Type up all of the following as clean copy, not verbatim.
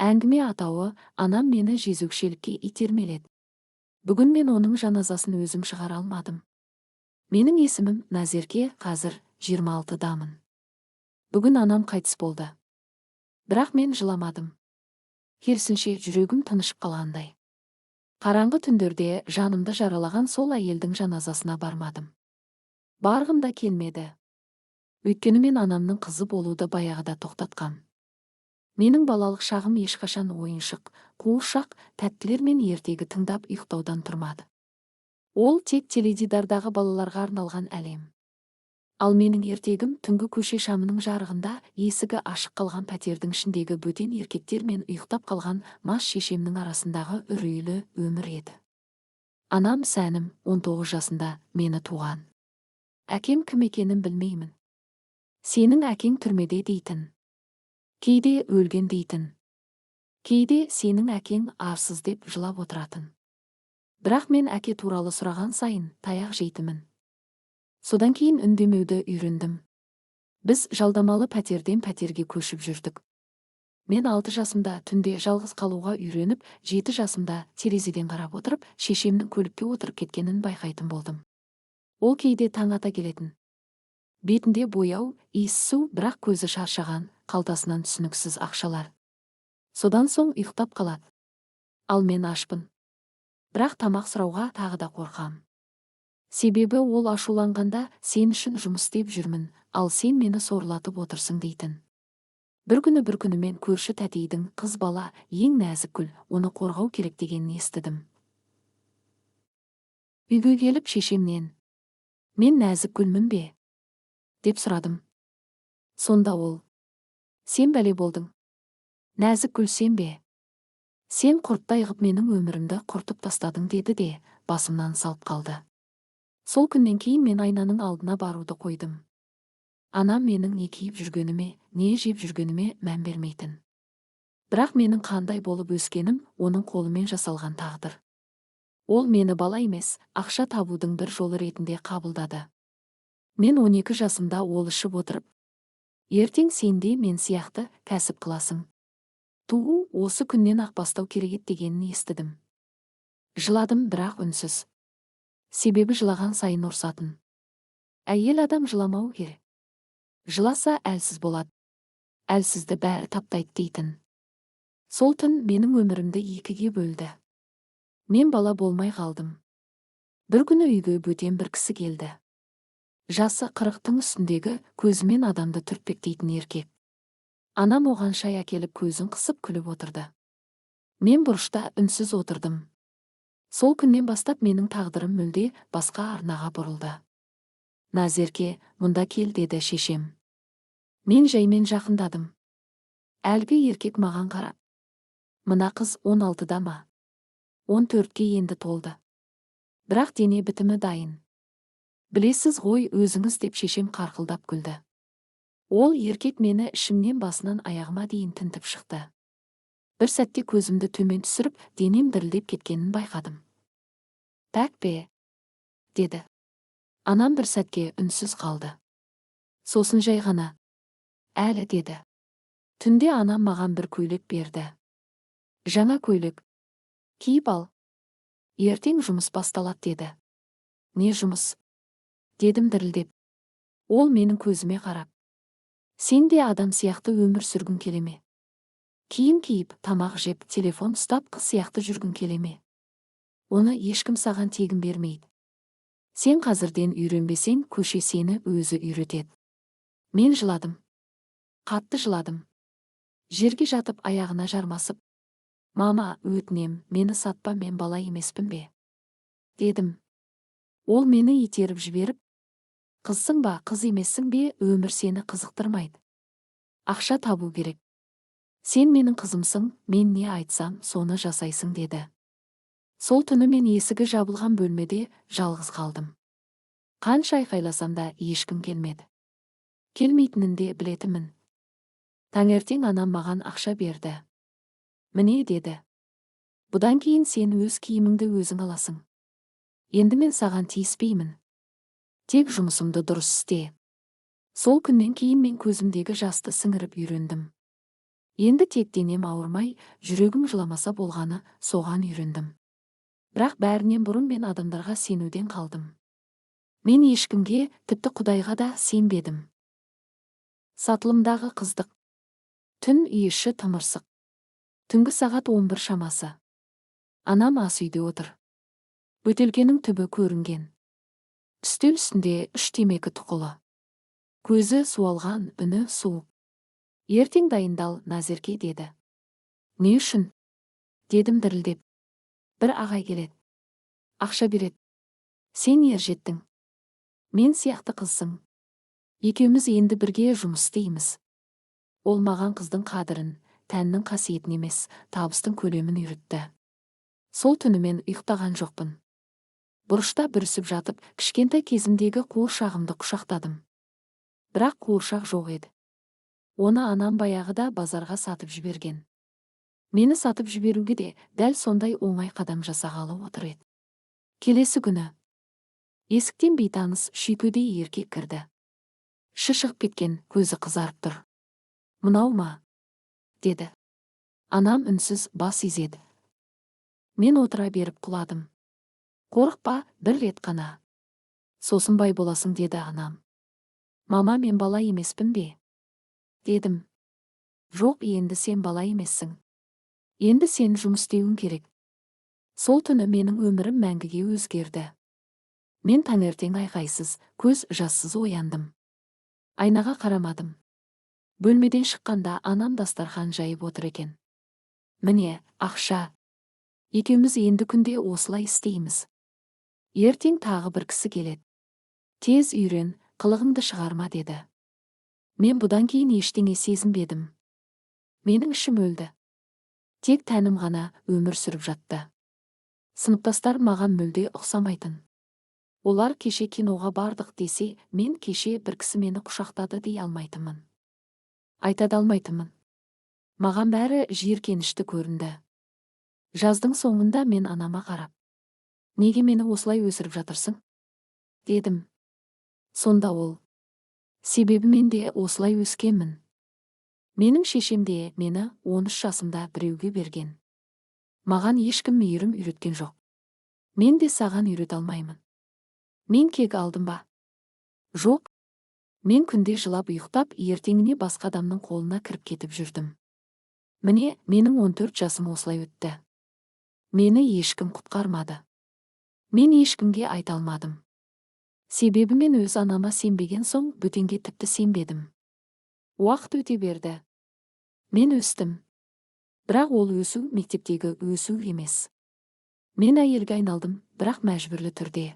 Әңгіме атауы «Анам мені жезөкшелікке итермеледі». Бүгін мен оның жаназасын өзім шығара алмадым. Менің есімім Назерке, қазір 26-дамын. Бүгін анам қайтыс болды. Бірақ мен жыламадым. Керісінше жүрегім тынышып қалғандай. Қараңғы түндерде жанымды жаралаған сол әйелдің жаназасына бармадым. Барғым да келмеді. Өйткені мен анамның қызы болуды баяғыда тоқтатқам. Менің балалық шағым ешқашан ойыншық, қуыршақ, тәттілер мен ертегі тыңдап ұйықтаудан тұрмады. Ол тек теледидардағы балаларға арналған әлем. Ал менің ертегім түнгі көше шамының жарығында есігі ашық қалған пәтердің ішіндегі бөтен еркектер мен ұйықтап қалған мас шешемнің арасындағы үрейлі өмір еді. Анам Сәнім 19 жасында мені туған. Әкем кім екенін білмеймін. Сенің әкең түрмеде дейтін. Кейде өлген дейтін. Кейде сенің әкең арсыз деп жылап отыратын. Бірақ мен әке туралы сұраған сайын таяқ жейтімін. Содан кейін үндемеуді үйрендім. Біз жалдамалы пәтерден пәтерге көшіп жүрдік. Мен 6 жасымда түнде жалғыз қалуға үйреніп, 7 жасымда терезеден қарап отырып, шешемнің көлікке отырып кеткенін байқайтын болдым. Ол кейде таң ата келетін. Бетінде бояу, иіссу, бірақ көзі шаршаған, қалтасынан түсініксіз ақшалар. Содан соң ұйықтап қалады. Ал мен ашпын. Бірақ тамақ сұрауға тағы да қорқам. Себебі ол ашуланғанда сен үшін жұмыс істеп жүрмін, ал сен мені сорлатып отырсың дейтін. Бір күні мен көрші тәтейдің қыз бала ең нәзік гүл, оны қорғау керек дегенін естідім. Үйге келіп шешемнен, мен нәзік гүлмін бе? Деп сұрадым. Сонда ол, сен бәле болдың. Нәзік гүл сен бе? Сен құрттай ғып менің өмірімді құртып тастадың деді де, басымнан салып қалды. Сол күннен кейін мен айнаның алдына баруды қойдым. Анам менің не киіп жүргеніме, не жеп жүргеніме мән бермейтін. Бірақ менің қандай болып өскенім оның қолымен жасалған тағдыр. Ол мені бала емес, ақша табудың бір жолы ретінде қабылдады. Мен 12 жасымда ол ішіп отырып, ертең сенде мен сияқты кәсіп қыласың. Туу осы күннен ақ бастау керек дегенін естідім. Жыладым, бірақ үнсіз. Себебі жылаған сайын ұрсатын. Әйел адам жыламау керек. Жыласа әлсіз болады. Әлсізді бәрі таптайды дейтін. Сол түн менің өмірімді екіге бөлді. Мен бала болмай қалдым. Бір күні үйге бөтен бір кісі келді. Жасы 40-тың үстіндегі, көзімен адамды түртпектейтін еркек. Анам оған шай әкеліп көзін қысып күліп отырды. Мен бұрышта үнсіз отырдым. Сол күннен бастап менің тағдырым мүлде басқа арнаға бұрылды. Назерке, мұнда кел деді шешем. Мен жаймен жақындадым. Әлгі еркек маған қарап. Мына қыз 16-да ма? 14-ке енді толды. Бірақ дене бітімі дайын. Білесіз ғой өзіңіз деп шешем қарқылдап күлді. Ол еркек мені ішімнен басынан аяғыма дейін тінтіп шықты. Бір сәтте көзімді төмен түсіріп, денем дірілдеп кеткенін байқадым. Пәк бе? Деді. Анам бір сәтке үнсіз қалды. Сосын жай ғана. Әлі деді. Түнде анам маған бір көйлек берді. Жаңа көйлек. Киіп ал. Ертең жұмыс басталады деді. Не жұмыс? Дедім дірілдеп. Ол менің көзіме қарап. Сен де адам сияқты өмір сүргің келеме? Киім киіп, тамақ жеп, телефон ұстап қыз сияқты жүргің келеме? Оны ешкім саған тегін бермейді. Сен қазірден үйренбесең, көше сені өзі үйретеді. Мен жыладым. Қатты жыладым. Жерге жатып аяғына жармасып. Мама, өтінем, мені сатпа, мен бала емеспін бе? Дедім. Ол мені итеріп жіберіп, қызсың ба, қыз емессің бе, өмір сені қызықтырмайды. Ақша табу керек. Сен менің қызымсың, мен не айтсам, соны жасайсың деді. Сол түні мен есігі жабылған бөлмеде жалғыз қалдым. Қанша айқайласам да ешкім келмеді. Келмейтінін де білетімін. Таңертең анам маған ақша берді. Міне деді. Бұдан кейін сен өз киіміңді өзің аласың. Енді мен саған тиіспеймін. Тек жұмысымды дұрыс істе. Сол күннен кейін мен көзімдегі жасты сіңіріп үйрендім. Енді тек денем ауырмай, жүрегім жыламаса болғаны соған үйрендім. Бірақ бәрінен бұрын мен адамдарға сенуден қалдым. Мен ешкімге, тіпті Құдайға да сенбедім. Сатылымдағы қыздық. Түн үй іші тымырсық. Түнгі сағат 11 шамасы. Анам ас үйде отыр. Бөтелкенің түбі көрінген. Үстел үстінде 3 темекі тұқылы. Көзі суалған, үні суық. Ертең дайындал, Назерке, деді. Не үшін? Дедім дірілдеп. Бір ағай келеді. Ақша береді. Сен ержеттің. Мен сияқты қызсың. Екеуміз енді бірге жұмыс істейміз. Ол маған қыздың қадірін, тәннің қасиетін емес, табыстың көлемін үйретті. Сол түні мен ұйықтаған жоқпын. Бұрышта бүрісіп жатып, кішкентай кезімдегі қуыршағымды құшақтадым. Бірақ қуыршақ жоқ еді. Оны анам баяғыда базарға сатып жіберген. Мені сатып жіберуге де дәл сондай оңай қадам жасағалы отыр еді. Келесі күні есіктен бейтаныс шүйкедей еркек кірді. Шығып кеткен, көзі қызарып тұр. Мынау ма? Деді. Анам үнсіз бас изеді. Мен отыра беріп құладым. Қорықпа, бір рет қана. Сосын бай боласың, деді анам. Мама, мен бала емеспін бе? Дедім. Жоқ, енді сен бала емессің. Енді сен жұмыс істеуің керек. Сол түні менің өмірім мәңгіге өзгерді. Мен таңертең айқайсыз, көз жассыз ояндым. Айнаға қарамадым. Бөлмеден шыққанда анам дастархан жайып отыр екен. Міне, ақша. Екеуміз енді күнде осылай істейміз. Ертең тағы бір кісі келеді. Тез үйрен, қылығыңды шығарма, деді. Мен бұдан кейін ештеңе сезінбедім. Менің ішім өлді. Тек тәнім ғана өмір сүріп жатты. Сыныптастар маған мүлде ұқсамайтын. Олар кеше киноға бардық десе, мен кеше бір кісі мені құшақтады дей алмайтынмын. Айта да алмайтынмын. Маған бәрі жиіркенішті көрінді. Жаздың соңында мен анама қарап, неге мені осылай өсіріп жатырсың? Дедім. Сонда ол, себебі мен де осылай өскенмін. Менің шешем де мені 13 жасымда біреуге берген. Маған ешкім мейірім үйреткен жоқ. Мен де саған үйрете алмаймын. Мен кек алдым ба? Жоқ. Мен күнде жылап ұйықтап, ертеңіне басқа адамның қолына кіріп кетіп жүрдім. Міне, менің 14 жасым осылай өтті. Мені ешкім құтқармады. Мен ешкімге айта алмадым. Себебі мен өз анама сенбеген соң, бөтенге тіпті сенбедім. Уақыт өте берді. Мен өстім. Бірақ ол өсу мектептегі өсу емес. Мен әйелге айналдым, бірақ мәжбүрлі түрде.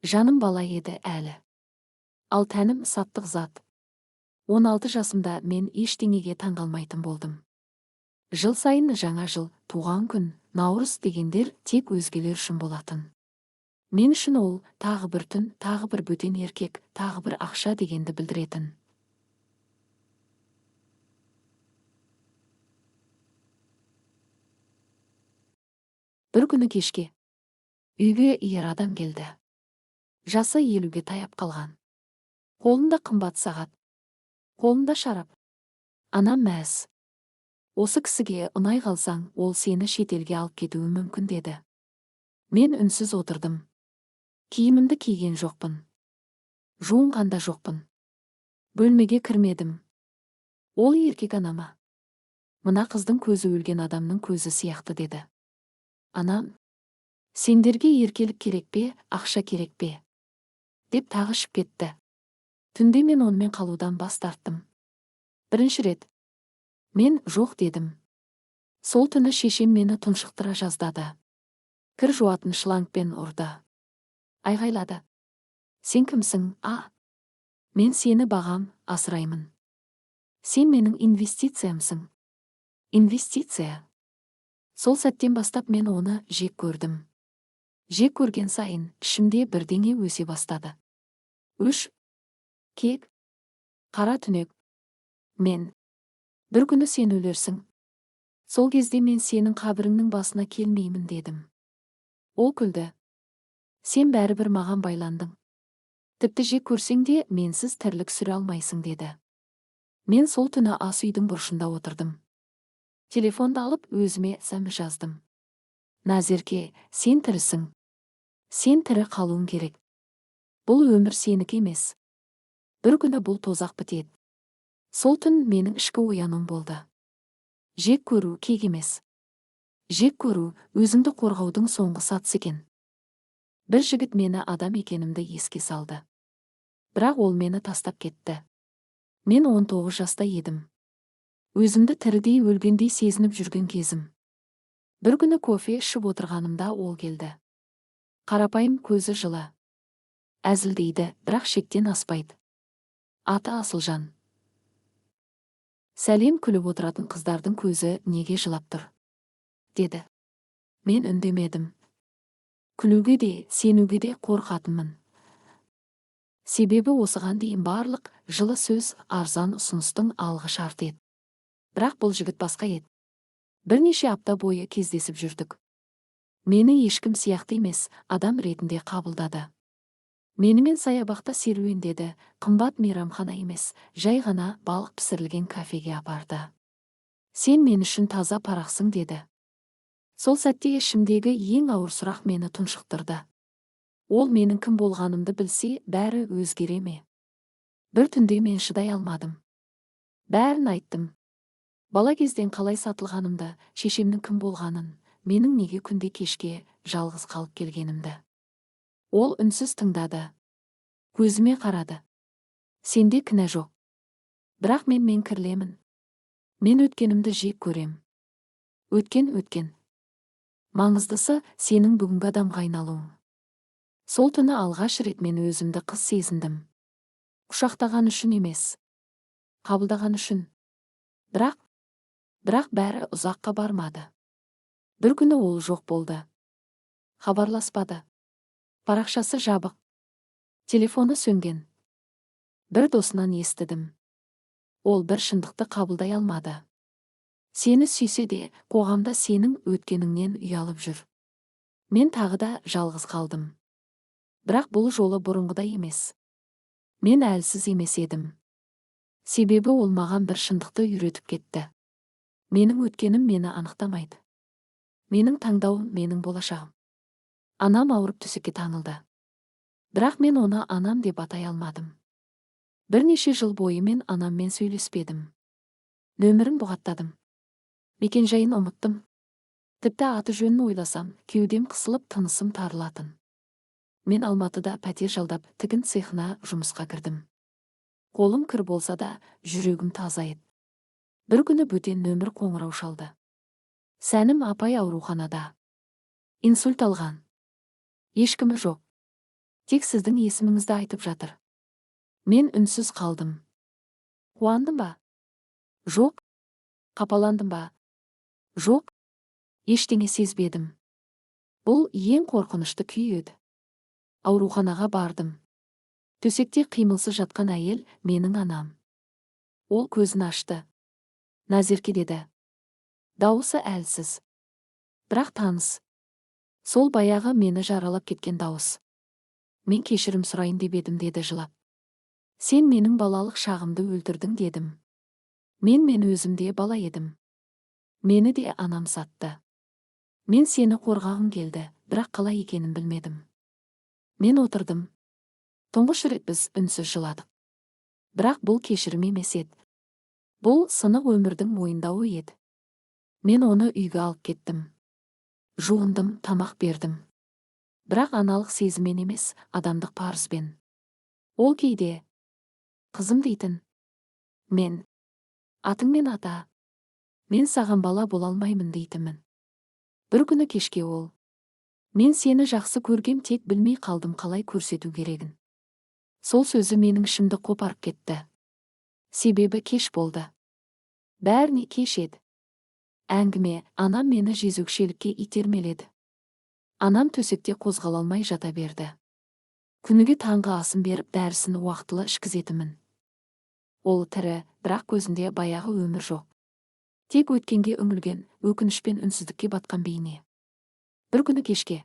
Жаным бала еді әлі. Ал тәнім саттық зат. 16 жасымда мен ештеңеге таңғалмайтын болдым. Жыл сайын жаңа жыл, туған күн, Наурыз дегендер тек өзгелер үшін болатын. Мен үшін ол тағы бір түн, тағы бір бөтен еркек, тағы бір ақша дегенді білдіретін. Бір күні кешке үйге ер адам келді. Жасы 50-ге таяп қалған. Қолында қымбат сағат. Қолында шарап. Анам мәз. Осы кісіге ұнай қалсаң, ол сені шетелге алып кетуі мүмкін, деді. Мен үнсіз отырдым. Киімімді киген жоқпын. Жуынған да жоқпын. Бөлмеге кірмедім. Ол еркек анама, мына қыздың көзі өлген адамның көзі сияқты, деді. Анам, сендерге еркелік керек пе, ақша керек пе? Деп тағы ішіп кетті. Түнде мен онымен қалудан бас тарттым. Бірінші рет. Мен жоқ дедім. Сол түні шешем мені тұншықтыра жаздады. Кір жуатын шлангпен ұрды. Айғайлады. Сен кімсің, а? Мен сені бағам, асыраймын. Сен менің инвестициямсың. Инвестиция. Сол сәттен бастап мен оны жек көрдім. Жек көрген сайын ішімде бірдеңе өсе бастады. Өш, кек, қара түнек. Мен. Бір күні сен өлерсің. Сол кезде мен сенің қабіріңнің басына келмеймін, дедім. Ол күлді. Сен бәрібір маған байландың. Тіпті жек көрсең де менсіз тірлік сүре алмайсың, деді. Мен сол түні ас үйдің бұрышында отырдым. Телефонды алып, өзіме сәмі жаздым. Назерке, сен тірісің. Сен тірі қалуың керек. Бұл өмір сенікі емес. Бір күні бұл тозақ бітеді. Сол түн менің ішкі оянуым болды. Жек көру кек емес. Жек көру өзіңді қорғаудың соңғы сатысы екен. Бір жігіт мені адам екенімді еске салды. Бірақ ол мені тастап кетті. Мен 19 жаста едім. Өзімді тірідей өлгендей сезініп жүрген кезім. Бір күні кофе ішіп отырғанымда ол келді. Қарапайым, көзі жылы. Әзілдейді, бірақ шектен аспайды. Аты Асылжан. Сәлем, күліп отыратын қыздардың көзі неге жылап тұр? Деді. Мен үндемедім. Күлуге де, сенуге де қорқатынмын. Себебі осыған дейін барлық жылы сөз арзан ұсыныстың алғы шарты еді. Бірақ бұл жігіт басқа еді. Бірнеше апта бойы кездесіп жүрдік. Мені ешкім сияқты емес, адам ретінде қабылдады. Менімен саябақта серуендеді, қымбат мейрамхана емес, жай ғана балық пісірілген кафеге апарды. Сен мен үшін таза парақсың, деді. Сол сәтте ішімдегі ең ауыр сұрақ мені тұншықтырды. Ол менің кім болғанымды білсе, бәрі өзгере ме? Бір түнде мен шыдай алмадым. Бәрін айттым. Бала кезден қалай сатылғанымды, шешемнің кім болғанын, менің неге күнде кешке жалғыз қалып келгенімді. Ол үнсіз тыңдады. Көзіме қарады. Сенде кінә жоқ. Бірақ мен кірлемін. Мен өткенімді жек көрем. Өткен. Маңыздысы сенің бүгінгі адамға айналуың. Сол түні алғаш рет мен өзімді қыз сезіндім. Құшақтаған үшін емес. Қабылдаған үшін. Бірақ бәрі ұзаққа бармады. Бір күні ол жоқ болды. Хабарласпады. Парақшасы жабық. Телефоны сөнген. Бір досынан естідім. Ол бір шындықты қабылдай алмады. Сені сүйсе де, қоғамда сенің өткеніңнен ұялып жүр. Мен тағы да жалғыз қалдым. Бірақ бұл жолы бұрынғыдай емес. Мен әлсіз емес едім. Себебі ол маған бір шындықты үйретіп кетті. Менің өткенім мені анықтамайды. Менің таңдауым менің болашағым. Анам ауырып төсекке таңылды. Бірақ мен оны анам деп атай алмадым. Бірнеше жыл бойы мен анаммен сөйлеспедім. Нөмірін бұғаттадым. Мекенжайын ұмыттым. Тіпті аты жөнін ойласам, кеудем қысылып, тынысым тарылатын. Мен Алматыда пәтер жалдап, тігін цехына жұмысқа кірдім. Қолым кір болса да, жүрегім таза еді. Бір күні бөтен нөмір қоңырау шалды. Сәнім апай ауруханада. Инсульт алған. Ешкімі жоқ. Тек сіздің есіміңізді айтып жатыр. Мен үнсіз қалдым. Қуандым ба? Жоқ. Қапаландым ба? Жоқ. Ештеңе сезбедім. Бұл ең қорқынышты күй еді. Ауруханаға бардым. Төсекте қимылсыз жатқан әйел менің анам. Ол көзін ашты. Назерке, деді. Дауысы әлсіз. Бірақ таныс. Сол баяғы мені жаралап кеткен дауыс. Мен кешірім сұрайын деп едім, деді жылап. Сен менің балалық шағымды өлтірдің, дедім. Мен өзімде бала едім. Мені де анам сатты. Мен сені қорғағым келді, бірақ қалай екенін білмедім. Мен отырдым. Тұңғыш рет біз үнсіз жыладық. Бірақ бұл кешірім емес еді. Бұл сынық өмірдің мойындауы еді. Мен оны үйге алып кеттім. Жуындым, тамақ бердім. Бірақ аналық сезіммен емес, адамдық парызбен. Ол кейде қызым дейтін. Мен атыңмен ата. Мен саған бала бола алмаймын дейтінмін. Бір күні кешке ол. Мен сені жақсы көргем, тек білмей қалдым қалай көрсету керегін. Сол сөзі менің ішімді қопарып кетті. Себебі кеш болды. Бәріне кеш еді. Әңгіме, анам мені жезөкшелікке итермеледі. Анам төсекте қозғала алмай жата берді. Күніге таңғы асын беріп, дәрісін уақытылы ішкізетімін. Ол тірі, бірақ көзінде баяғы өмір жоқ. Тек өткенге үңілген, өкінішпен үнсіздікке батқан бейне. Бір күні кешке.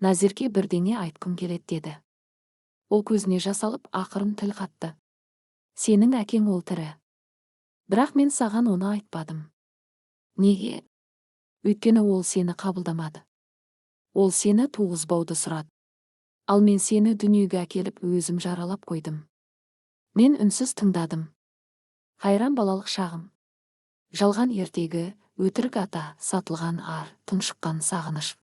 Назерке, бірдеңе айтқым келеді, деді. Ол көзіне жас алып, ақырын тіл қатты. Сенің әкең ол тірі. Бірақ мен саған оны айтпадым. Неге? Өйткені ол сені қабылдамады. Ол сені туғызбауды сұрады. Ал мен сені дүниеге әкеліп өзім жаралап қойдым. Мен үнсіз тыңдадым. Қайран балалық шағым. Жалған ертегі, өтірік ата, сатылған ар, тұншыққан сағыныш.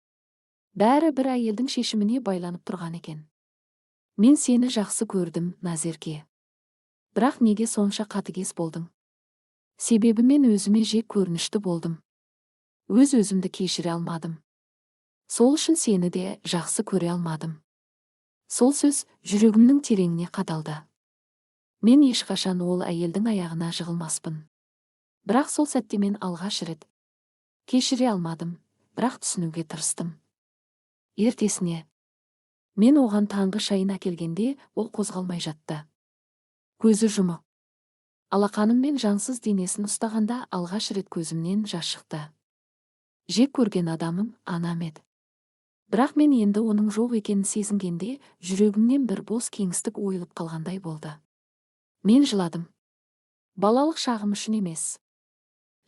Бәрі бір әйелдің шешіміне байланып тұрған екен. Мен сені жақсы көрдім, Назерке. Бірақ неге сонша қатыгез болдың? Себебі мен өзіме жек көрінішті болдым. Өз-өзімді кешіре алмадым. Сол үшін сені де жақсы көре алмадым. Сол сөз жүрегімнің тереңіне қадалды. Мен ешқашан ол әйелдің аяғына жығылмаспын. Бірақ сол сәтте мен алғаш рет кешіре алмадым, бірақ түсінуге тырыстым. Ертесіне мен оған таңғы шайын әкелгенде ол қозғалмай жатты. Көзі жұмық. Алақаныммен жансыз денесін ұстағанда алғаш рет көзімнен жас шықты. Жек көрген адамым анам еді. Бірақ мен енді оның жоқ екенін сезінгенде жүрегімнен бір бос кеңістік ойылып қалғандай болды. Мен жыладым. Балалық шағым үшін емес.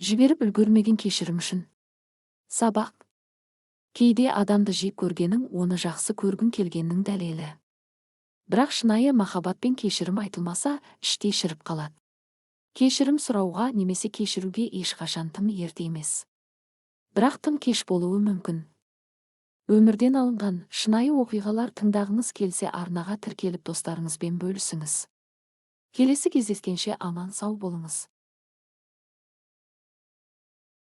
Жіберіп үлгермеген кешірім үшін. Сабақ. Кейде адамды жек көргенің оны жақсы көргің келгеннің дәлелі. Бірақ шынайы махаббат пен кешірім айтылмаса, іштей шіріп қалады. Кешірім сұрауға немесе кешіруге ешқашан тым ерте емес. Бірақ тым кеш болуы мүмкін. Өмірден алынған шынайы оқиғалар тыңдағыңыз келсе арнаға тіркеліп достарыңызбен бөлісіңіз. Келесі кездескенше аман сау болыңыз.